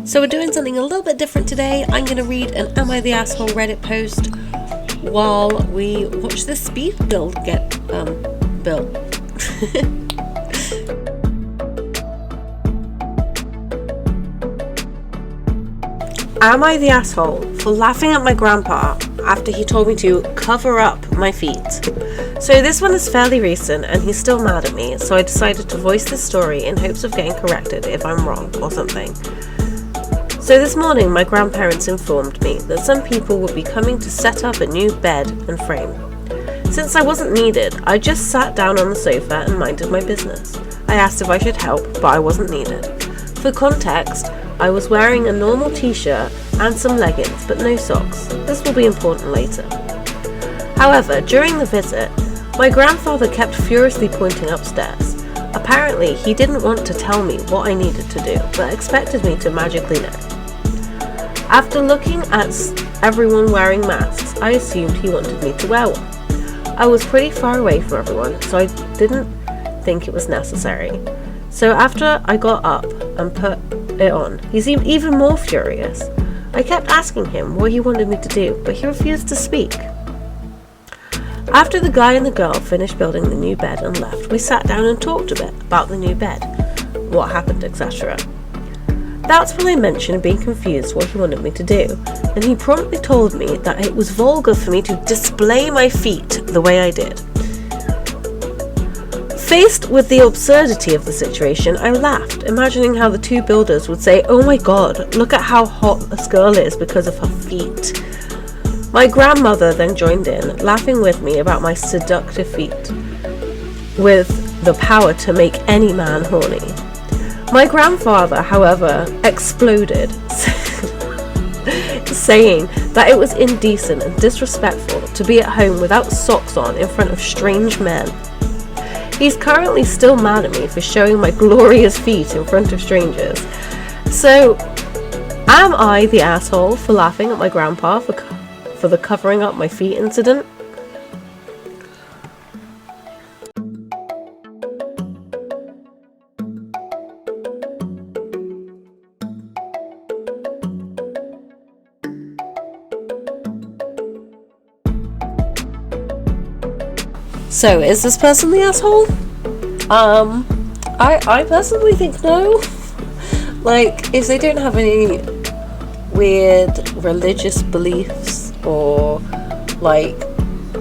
So we're doing something a little bit different today. I'm going to read an Am I the Asshole Reddit post while we watch the Speedbuild get built. Am I the asshole for laughing at my grandpa after he told me to cover up my feet? So this one is fairly recent and he's still mad at me, so I decided to voice this story in hopes of getting corrected if I'm wrong or something. So this morning my grandparents informed me that some people would be coming to set up a new bed and frame. Since I wasn't needed, I just sat down on the sofa and minded my business. I asked if I should help, but I wasn't needed. For context, I was wearing a normal t-shirt and some leggings, but no socks. This will be important later. However, during the visit, my grandfather kept furiously pointing upstairs. Apparently, he didn't want to tell me what I needed to do, but expected me to magically know. After looking at everyone wearing masks, I assumed he wanted me to wear one. I was pretty far away from everyone, so I didn't think it was necessary. So after I got up and put it on, he seemed even more furious. I kept asking him what he wanted me to do, but he refused to speak. After the guy and the girl finished building the new bed and left, we sat down and talked a bit about the new bed, what happened, etc. That's when I mentioned being confused what he wanted me to do, and he promptly told me that it was vulgar for me to display my feet the way I did. Faced with the absurdity of the situation, I laughed, imagining how the two builders would say, "Oh my god, look at how hot this girl is because of her feet." My grandmother then joined in, laughing with me about my seductive feet, with the power to make any man horny. My grandfather, however, exploded, saying that it was indecent and disrespectful to be at home without socks on in front of strange men. He's currently still mad at me for showing my glorious feet in front of strangers. So, am I the asshole for laughing at my grandpa for the covering up my feet incident? So, is this person the asshole? I personally think no. Like, if they don't have any weird religious beliefs or, like,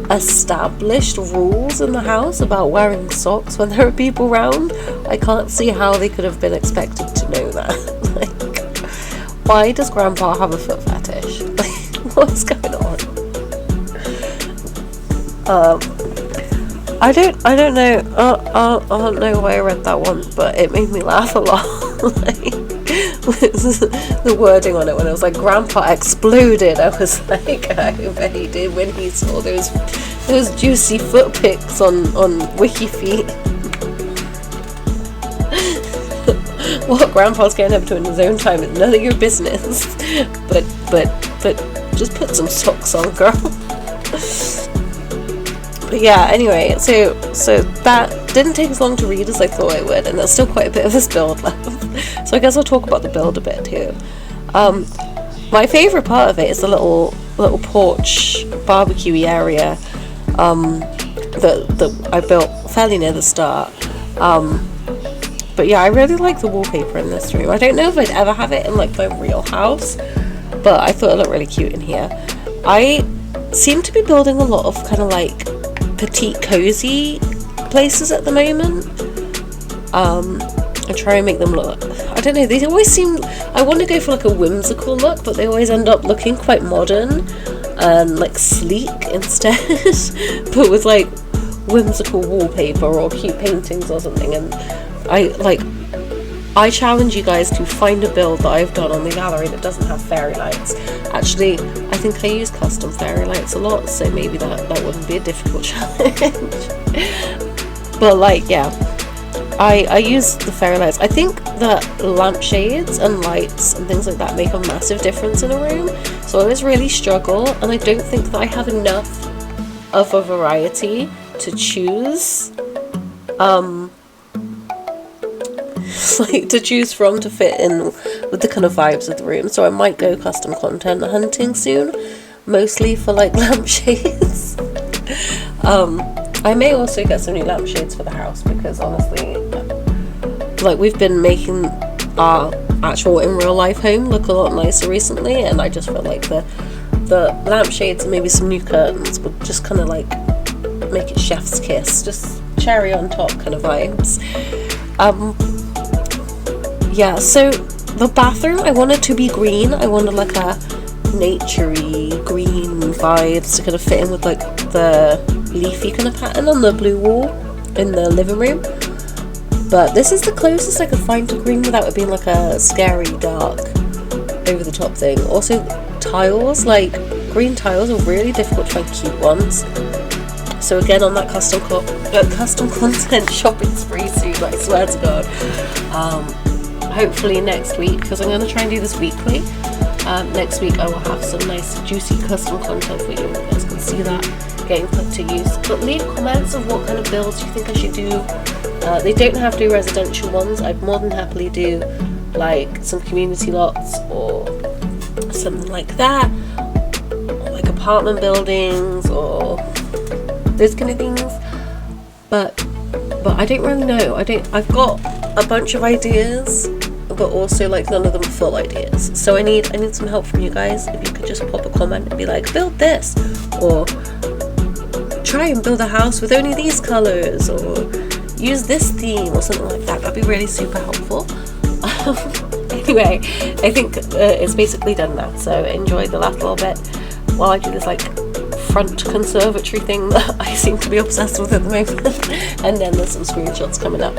established rules in the house about wearing socks when there are people around, I can't see how they could have been expected to know that. Like, why does Grandpa have a foot fetish? Like, what's going on? I don't know. I don't know why I read that one, but it made me laugh a lot. Like, the wording on it when it was like Grandpa exploded. I was like, I bet he did when he saw those juicy foot pics on WikiFeet. What Grandpa's getting up to in his own time is none of your business. But just put some socks on, girl. But yeah, anyway, so that didn't take as long to read as I thought it would, and there's still quite a bit of this build left. So I guess I'll talk about the build a bit too. My favourite part of it is the little porch barbecue area that I built fairly near the start. But yeah, I really like the wallpaper in this room. I don't know if I'd ever have it in like my real house, but I thought it looked really cute in here. I seem to be building a lot of kind of like petite cozy places at the moment. I try and make them look, I don't know, they always seem, I want to go for like a whimsical look, but they always end up looking quite modern and like sleek instead. But with like whimsical wallpaper or cute paintings or something. And I challenge you guys to find a build that I've done on the gallery that doesn't have fairy lights. Actually, I think I use custom fairy lights a lot, so maybe that wouldn't be a difficult challenge. But like, yeah, I use the fairy lights. I think that lampshades and lights and things like that make a massive difference in a room, so I always really struggle, and I don't think that I have enough of a variety to choose. like to choose from to fit in with the kind of vibes of the room. So I might go custom content hunting soon, mostly for like lampshades. I may also get some new lampshades for the house, because honestly, like, we've been making our actual in real life home look a lot nicer recently, and I just felt like the lampshades and maybe some new curtains would just kind of like make it chef's kiss, just cherry on top kind of vibes. Yeah, so the bathroom, I wanted to be green. I wanted like a naturey green vibes to kind of fit in with like the leafy kind of pattern on the blue wall in the living room. But this is the closest I could find to green without it being like a scary dark over the top thing. Also, tiles, like green tiles are really difficult to find cute ones. So again, on that custom content shopping spree soon, I swear to God. Hopefully next week, because I'm going to try and do this weekly. Next week I will have some nice juicy custom content for you. You guys can see that getting put to use. But leave comments of what kind of builds you think I should do. They don't have to be residential ones. I'd more than happily do like some community lots or something like that, or like apartment buildings or those kind of things. But I don't really know. I've got a bunch of ideas, but also like none of them are full ideas. So I need some help from you guys. If you could just pop a comment and be like, build this, or try and build a house with only these colors, or use this theme or something like that. That'd be really super helpful. Anyway, I think it's basically done now, so enjoy the last little bit while I do this like front conservatory thing that I seem to be obsessed with at the moment. And then there's some screenshots coming up.